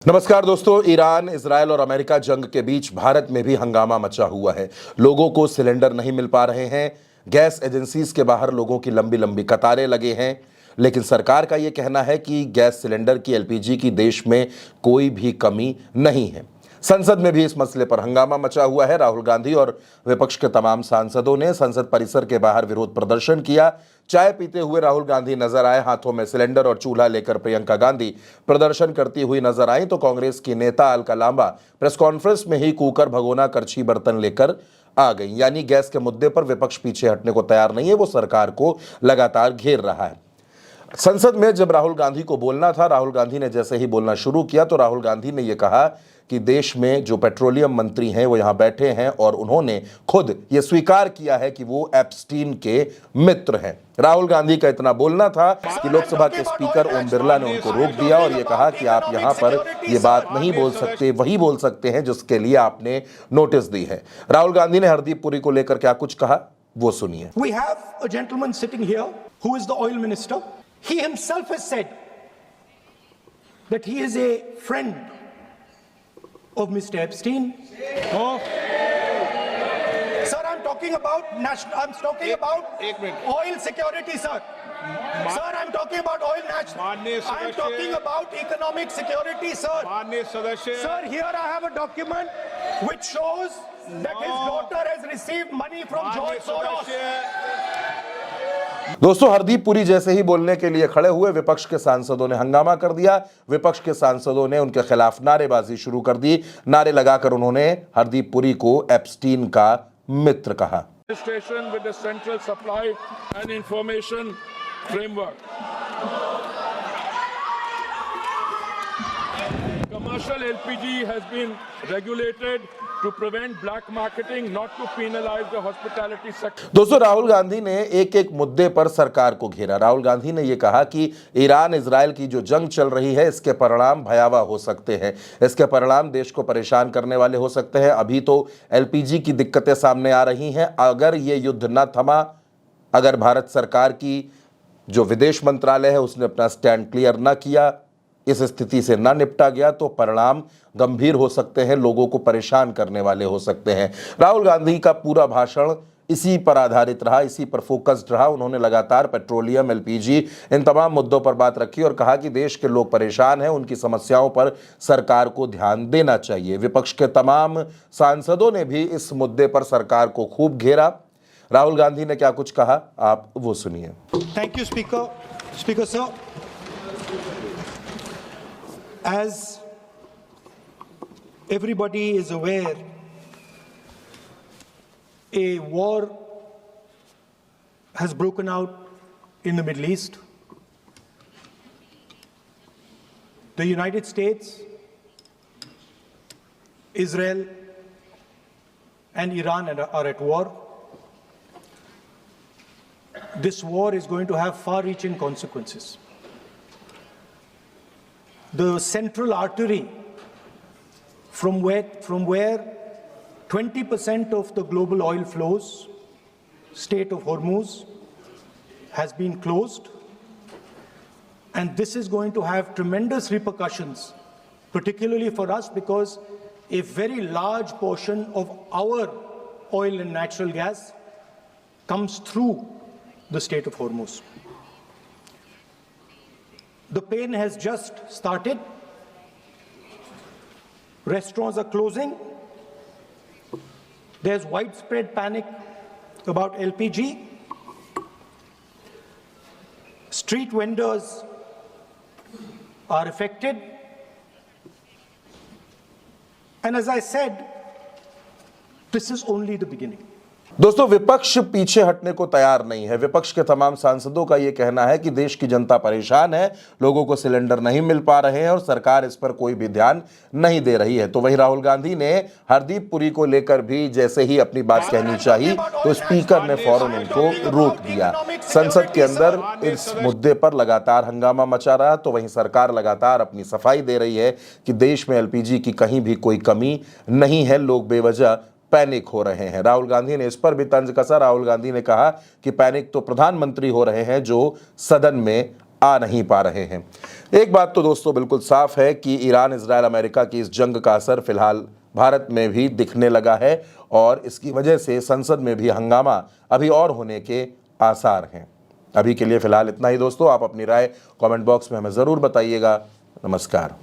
नमस्कार दोस्तों, Iran, Israel और अमेरिका जंग के बीच भारत में भी हंगामा मचा हुआ है। लोगों को सिलेंडर नहीं मिल पा रहे हैं। गैस एजेंसीज के बाहर लोगों की लंबी लंबी कतारें लगे हैं। लेकिन सरकार का यह कहना है कि गैस सिलेंडर की एलपीजी की देश में कोई भी कमी नहीं है। संसद में भी इस मसले पर हंगामा मचा हुआ है। राहुल गांधी और विपक्ष के तमाम सांसदों ने संसद परिसर के बाहर विरोध प्रदर्शन किया। चाय पीते हुए राहुल गांधी नजर आए। हाथों में सिलेंडर और चूल्हा लेकर प्रियंका गांधी प्रदर्शन करती हुई नजर आई तो कांग्रेस की नेता अलका लांबा प्रेस कॉन्फ्रेंस में ही कुकर, भगोना, करछी, बर्तन लेकर आ गई। यानी गैस के मुद्दे पर विपक्ष पीछे हटने को तैयार नहीं है, वो सरकार को लगातार घेर रहा है। संसद में जब राहुल गांधी को बोलना था, राहुल गांधी ने जैसे ही बोलना शुरू किया तो राहुल गांधी ने यह कहा कि देश में जो पेट्रोलियम मंत्री हैं वो यहां बैठे हैं और उन्होंने खुद ये स्वीकार किया है कि वो एप्स्टीन के मित्र हैं। राहुल गांधी का इतना बोलना था कि लोकसभा के स्पीकर ओम बिरला ने उनको रोक दिया और ये कहा कि आप यहां पर ये बात नहीं बोल सकते, वही बोल सकते हैं जिसके लिए आपने नोटिस दी है। राहुल गांधी ने हरदीप पुरी को लेकर क्या कुछ कहा, वो सुनिए। We have a gentleman sitting here who is the oil minister. He himself has said that he is a friend of Mr. Epstein. Oh. Sir, I'm talking about oil security, sir. Sir, I'm talking about oil national. I'm talking about economic security, sir. Sir, here I have a document which shows that his daughter has received money from George Soros. दोस्तों, हरदीप पुरी जैसे ही बोलने के लिए खड़े हुए, विपक्ष के सांसदों ने हंगामा कर दिया। विपक्ष के सांसदों ने उनके खिलाफ नारेबाजी शुरू कर दी। नारे लगाकर उन्होंने हरदीप पुरी को एप्स्टीन का मित्र कहा। With the central supply and information framework. Commercial LPG has been regulated to prevent black marketing, not to penalize the hospitality sector. दोस्तों, राहुल गांधी ने एक एक मुद्दे पर सरकार को घेरा। राहुल गांधी ने यह कहा कि ईरान इजरायल की जो जंग चल रही है इसके परिणाम भयावह हो सकते हैं। इसके परिणाम देश को परेशान करने वाले हो सकते हैं। अभी तो एलपीजी की दिक्कतें सामने आ रही हैं। अगर ये युद्ध न थमा, अगर भारत सरकार की जो विदेश मंत्रालय है उसने अपना स्टैंड क्लियर न किया, इस स्थिति से ना निपटा गया तो परिणाम गंभीर हो सकते हैं, लोगों को परेशान करने वाले हो सकते हैं। राहुल गांधी का पूरा भाषण इसी पर आधारित रहा, इसी पर फोकस्ड रहा। उन्होंने लगातार पेट्रोलियम, एलपीजी, इन तमाम मुद्दों पर बात रखी और कहा कि देश के लोग परेशान हैं, उनकी समस्याओं पर सरकार को ध्यान देना चाहिए। विपक्ष के तमाम सांसदों ने भी इस मुद्दे पर सरकार को खूब घेरा। राहुल गांधी ने क्या कुछ कहा, आप वो सुनिए। Thank you speaker sir. As everybody is aware, a war has broken out in the Middle East. The United States, Israel, and Iran are at war. This war is going to have far-reaching consequences. The central artery from where 20% of the global oil flows, Strait of Hormuz, has been closed, and this is going to have tremendous repercussions, particularly for us, because a very large portion of our oil and natural gas comes through the Strait of Hormuz. The pain has just started. Restaurants are closing. There's widespread panic about LPG. Street vendors are affected. And as I said, this is only the beginning. दोस्तों, विपक्ष पीछे हटने को तैयार नहीं है। विपक्ष के तमाम सांसदों का यह कहना है कि देश की जनता परेशान है, लोगों को सिलेंडर नहीं मिल पा रहे हैं और सरकार इस पर कोई भी ध्यान नहीं दे रही है। तो वहीं राहुल गांधी ने हरदीप पुरी को लेकर भी जैसे ही अपनी बात कहनी चाहिए तो स्पीकर ने फौरन उनको रोक दिया। संसद के अंदर इस मुद्दे पर लगातार हंगामा मचा रहा, तो वहीं सरकार लगातार अपनी सफाई दे रही है कि देश में एलपीजी की कहीं भी कोई कमी नहीं है। लोग बेवजह पैनिक हो रहे हैं। राहुल गांधी ने इस पर भी तंज कसा। राहुल गांधी ने कहा कि पैनिक तो प्रधानमंत्री हो रहे हैं जो सदन में आ नहीं पा रहे हैं। एक बात तो दोस्तों बिल्कुल साफ है कि ईरान, इजरायल, अमेरिका की इस जंग का असर फिलहाल भारत में भी दिखने लगा है और इसकी वजह से संसद में भी हंगामा अभी और होने के आसार हैं। अभी के लिए फिलहाल इतना ही दोस्तों। आप अपनी राय कमेंट बॉक्स में हमें ज़रूर बताइएगा। नमस्कार।